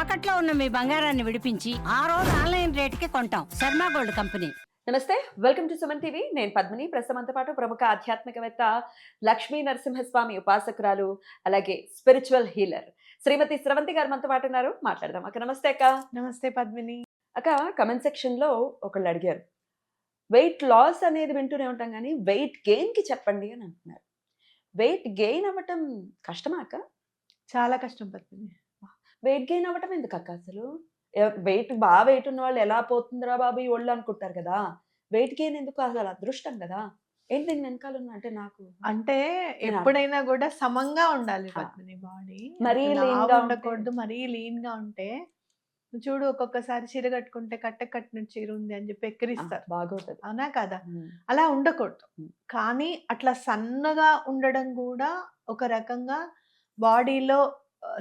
తాకట్లో ఉన్న మీ బంగారాన్ని విడిపించి ఆ రోజు ఆన్లైన్ రేటుకి కొంటాం. Sharma gold company. నమస్తే, వెల్కమ్ టు సుమన్ టీవీ. నేను పద్మిని. ప్రస్తుతంతో పాటు ప్రముఖ ఆధ్యాత్మికవేత్త లక్ష్మీ నరసింహస్వామి ఉపాసకురాలు, అలాగే స్పిరిచువల్ హీలర్ శ్రీమతి స్రవంతి గారు మనతో పాటు ఉన్నారు. మాట్లాడదాం. అక్క నమస్తే. అక్క నమస్తే పద్మిని. అక్క, కమెంట్ సెక్షన్ లో ఒకళ్ళు అడిగారు, వెయిట్ లాస్ అనేది వింటూనే ఉంటాం కానీ వెయిట్ గెయిన్ కి చెప్పండి అని అంటున్నారు. వెయిట్ గెయిన్ అవ్వటం కష్టమా అక్క? చాలా కష్టం పద్మిని. వెయిట్ గెయిన్ అవ్వటం ఎందుకు అక్క? అసలు వెయిట్ బాగా వెయిట్ ఉన్న వాళ్ళు ఎలా పోతుందిరా బాబు ఈ ఒళ్ళు అనుకుంటారు కదా. వెయిట్ గెయిన్ ఎందుకు? అసలు అదృష్టం కదా. ఏంటి దీని వెనకాల ఉన్న అంటే నాకు అంటే ఎప్పుడైనా కూడా సమంగా ఉండాలి పద్మిని బాడీ. మరీ లావుగా lean గా ఉండకూడదు, మరీ లీన్ గా ఉంటే. నువ్వు చూడు, ఒక్కొక్కసారి చీర కట్టుకుంటే కట్టిన చీర ఉంది అని చెప్పి ఎక్కిరిస్తారు. బాగోతుంది. అవునా కదా? అలా ఉండకూడదు. కానీ అట్లా సన్నగా ఉండడం కూడా ఒక రకంగా బాడీలో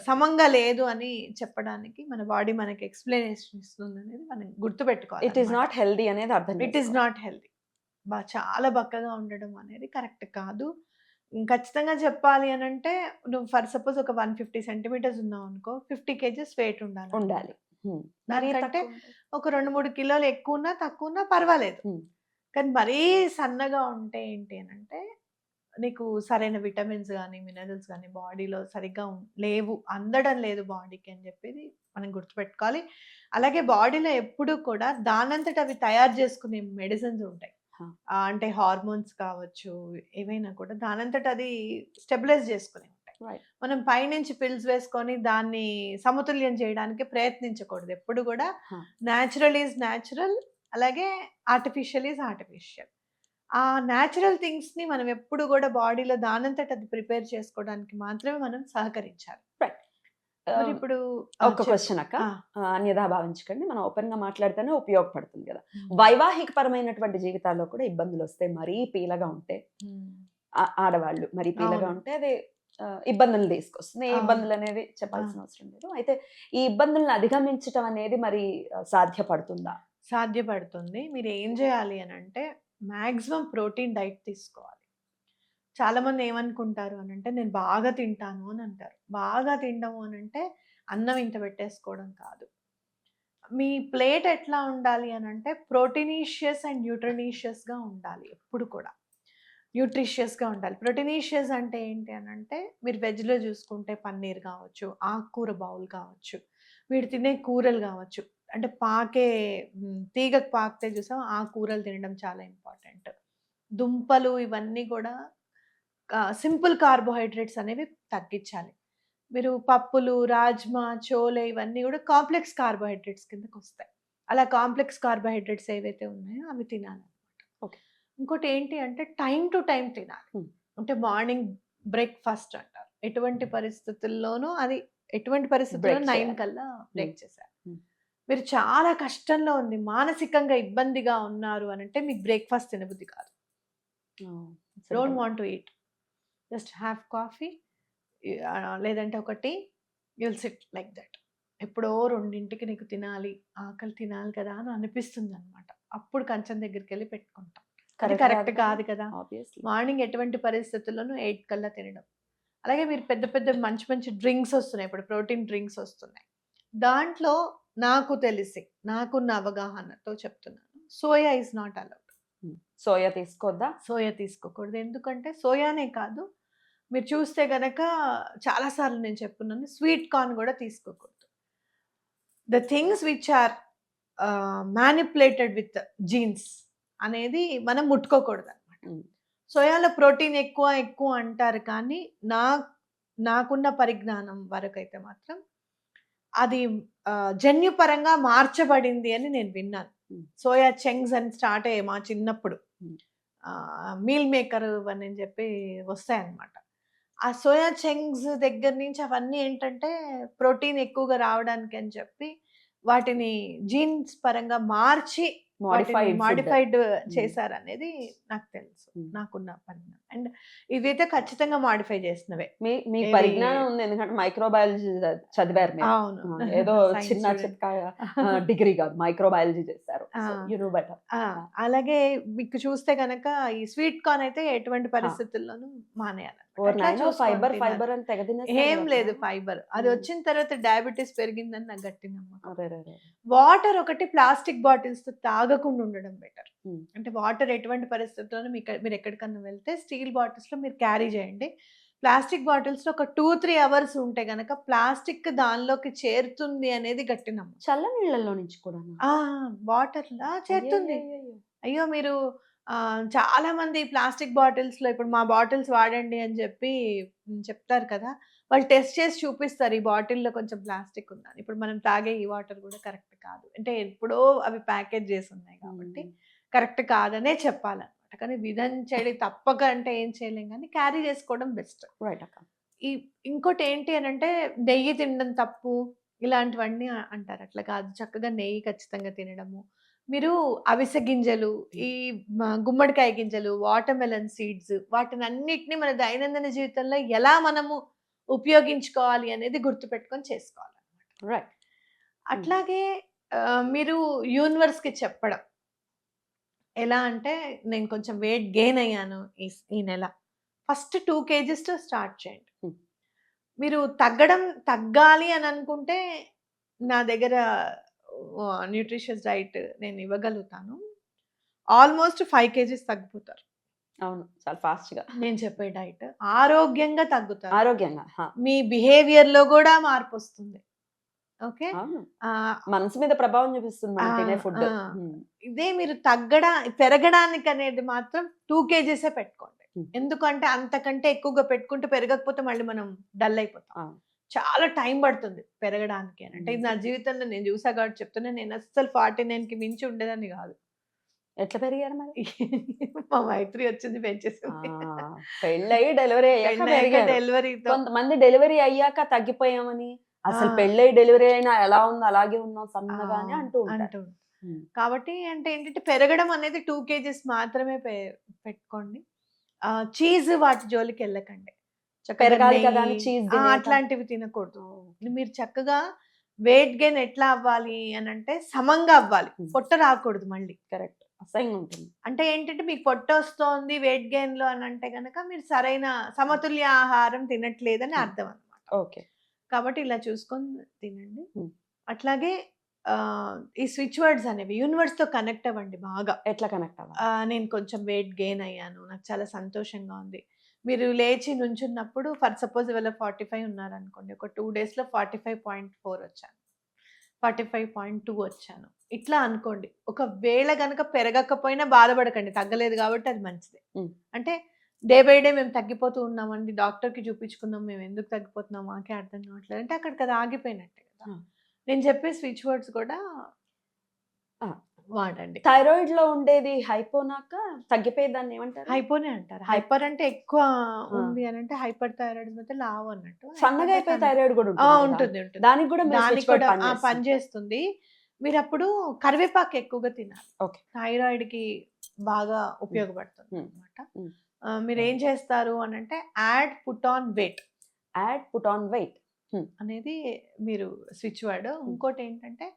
సమంగా లేదు అని చెప్పడానికి మన బాడీ మనకి ఎక్స్ప్లెనేషన్ ఇస్తుంది అనేది మనం గుర్తుపెట్టుకోవాలి. ఇట్ ఈస్ నాట్ హెల్దీ అనేది అర్థం. It is not healthy. చాలా బక్కగా ఉండడం అనేది కరెక్ట్ కాదు. ఖచ్చితంగా చెప్పాలి అని అంటే, నువ్వు ఫర్ సపోజ్ ఒక 150 సెంటీమీటర్స్ ఉన్నావు అనుకో, 50 కేజెస్ వెయిట్ ఉండాలి. దానికంటే ఒక 2-3 కిలోలు ఎక్కువ ఉన్నా తక్కువ ఉన్నా పర్వాలేదు. కానీ మరీ సన్నగా ఉంటే ఏంటి అని అంటే, నీకు సరైన విటమిన్స్ కానీ మినరల్స్ కానీ బాడీలో సరిగ్గా లేవు, అందడం లేదు బాడీకి అని చెప్పేది మనం గుర్తుపెట్టుకోవాలి. అలాగే బాడీలో ఎప్పుడు కూడా దానంతట అవి తయారు చేసుకునే మెడిసిన్స్ ఉంటాయి. అంటే హార్మోన్స్ కావచ్చు, ఏవైనా కూడా దానంతట అది స్టెబిలైజ్ చేసుకునే ఉంటాయి. మనం పైనుంచి పిల్స్ వేసుకొని దాన్ని సమతుల్యం చేయడానికి ప్రయత్నించకూడదు. ఎప్పుడు కూడా న్యాచురల్ ఈజ్ న్యాచురల్, అలాగే ఆర్టిఫిషియల్ ఈజ్ ఆర్టిఫిషియల్. ఆ న్యాచురల్ థింగ్స్ ని మనం ఎప్పుడు కూడా బాడీలో దానంతట అది ప్రిపేర్ చేసుకోవడానికి మాత్రమే మనం సహకరించాలి. ఇప్పుడు ఒక క్వశ్చన్ అక్క, అన్యదా భావించకండి, మనం ఓపెన్ గా మాట్లాడితేనే ఉపయోగపడుతుంది కదా. వైవాహిక పరమైనటువంటి జీవితాల్లో కూడా ఇబ్బందులు వస్తాయి. మరీ పీలగా ఉంటే ఆడవాళ్ళు మరీ పీలగా ఉంటే అది ఇబ్బందులు తీసుకొస్తుంది. ఏ ఇబ్బందులు అనేది చెప్పాల్సిన అవసరం లేదు. అయితే ఈ ఇబ్బందులను అధిగమించడం అనేది మరి సాధ్యపడుతుందా? సాధ్యపడుతుంది. మీరు ఏం చేయాలి అని అంటే, మ్యాక్సిమం ప్రోటీన్ డైట్ తీసుకోవాలి. చాలా మంది ఏమనుకుంటారు అని అంటే, నేను బాగా తింటాను అని అంటారు. బాగా తినడము అని అంటే అన్నం ఇంత పెట్టేసుకోవడం కాదు. మీ ప్లేట్ ఎట్లా ఉండాలి అని అంటే, ప్రోటీనీషియస్ అండ్ న్యూట్రినీషియస్గా ఉండాలి. ఎప్పుడు కూడా న్యూట్రిషియస్గా ఉండాలి. ప్రోటీనీషియస్ అంటే ఏంటి అని అంటే, మీరు వెజ్లో చూసుకుంటే పన్నీర్ కావచ్చు, ఆకుకూర బౌల్ కావచ్చు, వీడు తినే కూరలు కావచ్చు. అంటే తీగకు పాకితే చూసాం, ఆ కూరలు తినడం చాలా ఇంపార్టెంట్. దుంపలు ఇవన్నీ కూడా సింపుల్ కార్బోహైడ్రేట్స్ అనేవి తగ్గించాలి. మీరు పప్పులు, రాజ్మా, చోలే ఇవన్నీ కూడా కాంప్లెక్స్ కార్బోహైడ్రేట్స్ కిందకి వస్తాయి. అలా కాంప్లెక్స్ కార్బోహైడ్రేట్స్ ఏవైతే ఉన్నాయో అవి తినాలన్నమాట. ఇంకోటి ఏంటి అంటే, టైం టు టైం తినాలి. అంటే మార్నింగ్ బ్రేక్ఫాస్ట్ అంటారు. ఎటువంటి పరిస్థితుల్లోనూ 9 కల్లా బ్రేక్ చేశారు. మీరు చాలా కష్టంలో ఉంది, మానసికంగా ఇబ్బందిగా ఉన్నారు అని అంటే, మీకు బ్రేక్ఫాస్ట్ తినబుద్ధి కాదు. Don't want to eat, just have coffee లేదంటే ఒక tea, you'll sit like that. ఎప్పుడో 2ంటికి నీకు తినాలి, ఆకలి తినాలి కదా అని అనిపిస్తుంది అనమాట. అప్పుడు కంచం దగ్గరికి వెళ్ళి పెట్టుకుంటాం. అది కరెక్ట్ కాదు కదా. మార్నింగ్ ఎటువంటి పరిస్థితుల్లోనూ 8 కల్లా తినడం. అలాగే మీరు పెద్ద పెద్ద మంచి మంచి డ్రింక్స్ వస్తున్నాయి, ఇప్పుడు ప్రోటీన్ డ్రింక్స్ వస్తున్నాయి. దాంట్లో నాకు తెలిసి, నాకున్న అవగాహనతో చెప్తున్నాను, soya is not allowed. Soya తీసుకోవద్దా? సోయా తీసుకోకూడదు. ఎందుకంటే సోయానే కాదు, మీరు చూస్తే గనక చాలాసార్లు నేను చెప్పున్నాను, స్వీట్ కార్న్ కూడా తీసుకోకూడదు. The things which are manipulated with genes అనేది మనం ముట్టుకోకూడదు అనమాట. సోయాలో ప్రోటీన్ ఎక్కువ అంటారు, కానీ నాకున్న పరిజ్ఞానం వరకు అయితే మాత్రం అది జన్యుపరంగా మార్చబడింది అని నేను విన్నాను. సోయా చంక్స్ అని స్టార్ట్ అయ్యాయి మా చిన్నప్పుడు. మీల్ మేకర్ అని చెప్పి వస్తాయన్నమాట. ఆ సోయా చంక్స్ దగ్గర నుంచి అవన్నీ ఏంటంటే ప్రోటీన్ ఎక్కువగా రావడానికి అని చెప్పి వాటిని జీన్స్ పరంగా మార్చి మాడిఫైడ్ చేశారనేది నాకు తెలుసు, నాకున్న పరిజ్ఞానం. అండ్ ఇవైతే ఖచ్చితంగా మాడిఫై చేసినవే. మీ పరిజ్ఞానం ఉంది, ఎందుకంటే మైక్రోబయాలజీ చదివారు. అవును, ఏదో చిన్న డిగ్రీ కాదు, మైక్రోబయాలజీ చేశారు. అలాగే మీకు చూస్తే గనక ఈ స్వీట్ కార్న్ అయితే ఎటువంటి పరిస్థితుల్లోనూ మానేయాలి. అట్లా చూసుకొని ఫైబర్ తినాలి. ఫైబర్ అని తెగ తినేస్తారు ఏం కదా లేదు అసలు. ఫైబర్. అది వచ్చిన తర్వాత డయాబెటిస్ పెరిగిందని నాకు గట్టి నమ్మకం. అరెరెరె. వాటర్ ఒకటి ప్లాస్టిక్ బాటిల్స్ తో తాగకుండా ఉండడం బెటర్. ఉమ్. అంటే వాటర్ ఎటువంటి పరిస్థితుల్లోనూ మీరు ఎక్కడికన్నా వెళ్తే స్టీల్ బాటిల్స్ లో మీరు క్యారీ చేయండి. ప్లాస్టిక్ బాటిల్స్ లో ఒక 2-3 అవర్స్ ఉంటే గనక ప్లాస్టిక్ దానిలోకి చేరుతుంది అనేది గట్టి నమ్మకం. చల్ల నీళ్ళలో నుంచి కూడా వాటర్ లా చేరుతుంది. అయ్యో మీరు చాలా మంది ప్లాస్టిక్ బాటిల్స్ లో ఇప్పుడు మా బాటిల్స్ వాడండి అని చెప్పి చెప్తారు కదా, వాళ్ళు టెస్ట్ చేసి చూపిస్తారు ఈ బాటిల్లో కొంచెం ప్లాస్టిక్ ఉందని. ఇప్పుడు మనం తాగే ఈ వాటర్ కూడా కరెక్ట్ కాదు, అంటే ఎప్పుడో అవి ప్యాకేజ్ చేసి ఉన్నాయి కాబట్టి కరెక్ట్ కాదనే చెప్పాలన్నమాట. కానీ విధించడి తప్పక అంటే ఏం చేయలేం, కానీ క్యారీ చేసుకోవడం బెస్ట్. రైట్ అక్క. ఈ ఇంకోటి ఏంటి అని అంటే నెయ్యి తినడం తప్పు ఇలాంటివన్నీ అంటారు. అట్లా కాదు, చక్కగా నెయ్యి ఖచ్చితంగా తినడము. మీరు అవిసె గింజలు, ఈ గుమ్మడికాయ గింజలు, వాటర్ మెలన్ సీడ్స్, వాటిని అన్నిటిని మన దైనందిన జీవితంలో ఎలా మనము ఉపయోగించుకోవాలి అనేది గుర్తుపెట్టుకొని చేసుకోవాలి. రైట్. అట్లాగే మీరు యూనివర్స్కి చెప్పడం ఎలా అంటే, నేను కొంచెం వెయిట్ గెయిన్ అయ్యాను ఈ నెల, ఫస్ట్ 2 kgs తో స్టార్ట్ చేయండి. మీరు తగ్గాలి అని అనుకుంటే నా దగ్గర న్యూట్రిషియస్ డైట్ నేను ఇవ్వగలుగుతాను. Almost 5 kgs తగ్గిపోతారు. అవును, చాలా ఫాస్ట్ గా నేను చెప్పే డైట్ ఆరోగ్యంగా తగ్గుతారు. ఆరోగ్యంగా మీ బిహేవియర్ లో కూడా మార్పు వస్తుంది. ఓకే, మనసు మీద ప్రభావం చూపిస్తుంది మనం తినే ఫుడ్. ఇదే మీరు పెరగడానికి అనేది మాత్రం 2 kgs పెట్టుకోండి. ఎందుకంటే అంతకంటే ఎక్కువగా పెట్టుకుంటే పెరగకపోతే మళ్ళీ మనం డల్ అయిపోతాం. చాలా టైం పడుతుంది పెరగడానికి అని. అంటే ఇది నా జీవితంలో నేను చూసా కాబట్టి చెప్తున్నా. నేను అస్సలు 49కి మించి ఉండేదాన్ని కాదు. ఎట్లా పెరిగారు మరి? మా మైత్రి వచ్చింది పెంచేసింది. పెళ్ళయి డెలివరీ అయ్యాక డెలివరీతో కొంతమంది డెలివరీ అయ్యాక తగ్గిపోయామని, అసలు పెళ్ళై డెలివరీ అయినా ఎలా ఉంది అలాగే ఉన్నాం సన్నగానే అంటూ ఉంటారు. కాబట్టి అంటే ఏంటంటే పెరగడం అనేది 2 kgs మాత్రమే పెట్టుకోండి. చీజ్ వాటి జోలికి వెళ్ళకండి. పెరగాలి కదా అని చీజ్ అట్లాంటివి తినకూడదు. మీరు చక్కగా వెయిట్ గెయిన్ ఎట్లా అవ్వాలి అని అంటే సమంగా అవ్వాలి, పొట్ట రాకూడదు మళ్ళీ. కరెక్ట్, అసహ్యంగా ఉంటుంది. అంటే ఏంటంటే మీకు పొట్ట వస్తోంది వెయిట్ గెయిన్ లో అని అంటే కనుక మీరు సరైన సమతుల్య ఆహారం తినట్లేదని అర్థం అన్నమాట. ఓకే, కాబట్టి ఇలా చూసుకొని తినండి. అట్లాగే ఈ స్విచ్ వర్డ్స్ అనేవి యూనివర్స్ తో కనెక్ట్ అవ్వండి బాగా. ఎట్లా కనెక్ట్ అవ్వాలి? నేను కొంచెం వెయిట్ గెయిన్ అయ్యాను, నాకు చాలా సంతోషంగా ఉంది. మీరు లేచి నుంచున్నప్పుడు ఫర్ సపోజ్ ఇవాళ 45 ఉన్నారనుకోండి, ఒక 2 days లో 45.4 వచ్చాను, 45.2 వచ్చాను, ఇట్లా అనుకోండి. ఒకవేళ కనుక పెరగకపోయినా బాధపడకండి, తగ్గలేదు కాబట్టి అది మంచిదే. అంటే డే బై డే మేము తగ్గిపోతూ ఉన్నామండి, డాక్టర్కి చూపించుకున్నాం, మేము ఎందుకు తగ్గిపోతున్నాం మాకే అర్థం కావట్లేదు అంటే అక్కడికి అది ఆగిపోయినట్టే కదా. నేను చెప్పే స్విచ్ వర్డ్స్ కూడా వాడండి. థైరాయిడ్ లో ఉండేది హైపోనాక తగ్గిపోయేదాన్ని ఏమంటారు? హైపోనే అంటారు. హైపర్ అంటే ఎక్కువ ఉంది అని అంటే, హైపర్ థైరాయిడ్ అయితే లావు అన్నట్టు. సన్నగా అయిపోయి థైరాయిడ్ కూడా ఉంటుంది. దానికి కూడా పనిచేస్తుంది. మీరు అప్పుడు కరివేపాకు ఎక్కువగా తినాలి. థైరాయిడ్ కి బాగా ఉపయోగపడుతుంది అనమాట. మీరు ఏం చేస్తారు అని అంటే పుట్ ఆన్ వెయిట్ అనేది మీరు స్విచ్ వర్డ్. ఇంకోటి ఏంటంటే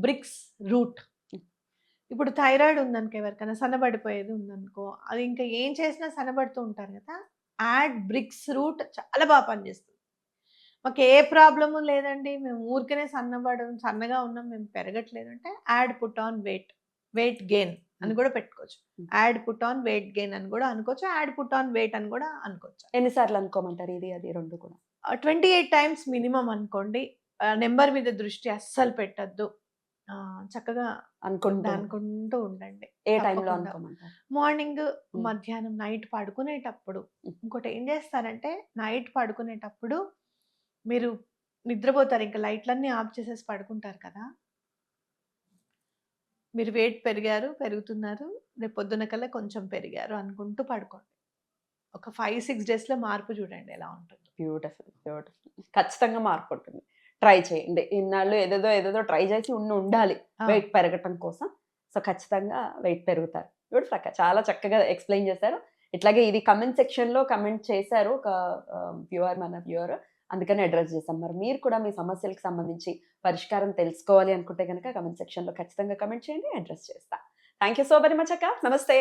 బ్రిక్స్ రూట్. ఇప్పుడు థైరాయిడ్ ఉందనుకో, ఎవరికైనా సన్నబడిపోయేది ఉందనుకో, అది ఇంకా ఏం చేసినా సన్నబడుతూ ఉంటారు కదా, బ్రిక్స్ రూట్ చాలా బాగా పనిచేస్తుంది. మాకు ఏ ప్రాబ్లము లేదండి, మేము ఊరికనే సన్నగా ఉన్నాం, మేము పెరగట్లేదు అంటే పుట్ ఆన్ వెయిట్ గెయిన్ అని కూడా పెట్టుకోవచ్చు. పుట్ ఆన్ వెయిట్ గెయిన్ అని కూడా అనుకోవచ్చు, పుట్ ఆన్ వెయిట్ అని కూడా అనుకోవచ్చు. ఎన్నిసార్లు అనుకోమంటారు ఇది అది రెండు కూడా? 28 times మినిమం అనుకోండి. నెంబర్ మీద దృష్టి అస్సలు పెట్టద్దు, చక్కగా అనుకుంటూ ఉండండి. ఏ టైంలో అనుకోమంటారు? మార్నింగ్, మధ్యాహ్నం, నైట్ పడుకునేటప్పుడు. ఇంకోటి ఏం చేస్తారంటే, నైట్ పడుకునేటప్పుడు మీరు నిద్రపోతారు, ఇంకా లైట్లన్నీ ఆఫ్ చేసేసి పడుకుంటారు కదా, మీరు వెయిట్ పెరుగుతున్నారు, రేపు పొద్దున కల్లా కొంచెం పెరిగారు అనుకుంటూ పడుకోండి. ఒక 5-6 days లో మార్పు చూడండి ఎలా ఉంటుంది. బ్యూటిఫుల్. ఖచ్చితంగా మార్పు ఉంటుంది. ట్రై చేయండి. ఇన్నాళ్ళు ఏదేదో ట్రై చేసి ఉండాలి వెయిట్ పెరగటం కోసం. సో ఖచ్చితంగా వెయిట్ పెరుగుతారు. బ్యూటిఫుల్ అక్క, చాలా చక్కగా ఎక్స్ప్లెయిన్ చేశారు. ఇట్లాగే ఇది కమెంట్ సెక్షన్ లో కమెంట్ చేశారు ఒక మన వ్యూవర్, అందుకని అడ్రస్ చేశాం. మరి మీరు కూడా మీ సమస్యలకు సంబంధించి పరిష్కారం తెలుసుకోవాలి అనుకుంటే కనుక కమెంట్ సెక్షన్ లో ఖచ్చితంగా కమెంట్ చేయండి, అడ్రస్ చేస్తా. Thank you so very much అక్క. నమస్తే.